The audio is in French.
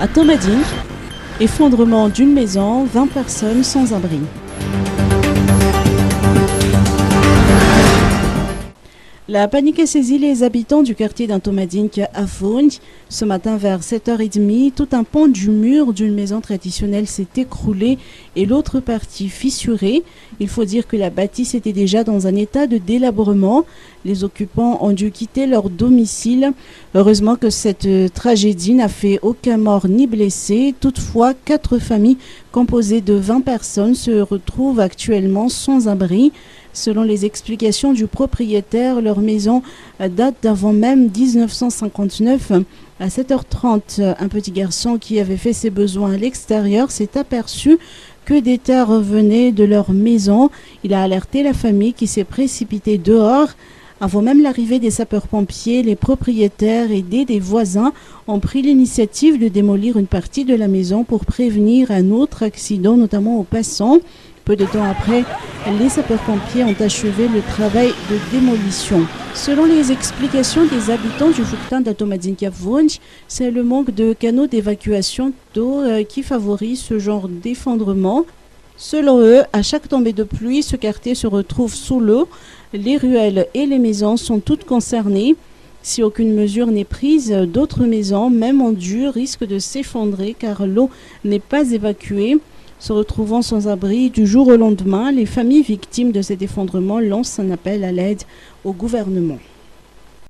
À Tomadine, effondrement d'une maison, 20 personnes sans abri. La panique a saisi les habitants du quartier d'Antomadinque à Vaugnes. Ce matin vers 7h30, tout un pan du mur d'une maison traditionnelle s'est écroulé et l'autre partie fissurée. Il faut dire que la bâtisse était déjà dans un état de délabrement. Les occupants ont dû quitter leur domicile. Heureusement que cette tragédie n'a fait aucun mort ni blessé. Toutefois, 4 familles composées de 20 personnes se retrouvent actuellement sans abri. Selon les explications du propriétaire, leur maison date d'avant même 1959. À 7h30, un petit garçon qui avait fait ses besoins à l'extérieur s'est aperçu que des terres venaient de leur maison. Il a alerté la famille qui s'est précipitée dehors. Avant même l'arrivée des sapeurs-pompiers, les propriétaires aidés des voisins ont pris l'initiative de démolir une partie de la maison pour prévenir un autre accident, notamment aux passants. Peu de temps après, les sapeurs-pompiers ont achevé le travail de démolition. Selon les explications des habitants du Fouctin d'Atomadinka-Vaugnes, c'est le manque de canaux d'évacuation d'eau qui favorise ce genre d'effondrement. Selon eux, à chaque tombée de pluie, ce quartier se retrouve sous l'eau. Les ruelles et les maisons sont toutes concernées. Si aucune mesure n'est prise, d'autres maisons, même en dur, risquent de s'effondrer car l'eau n'est pas évacuée. Se retrouvant sans abri du jour au lendemain, les familles victimes de cet effondrement lancent un appel à l'aide au gouvernement.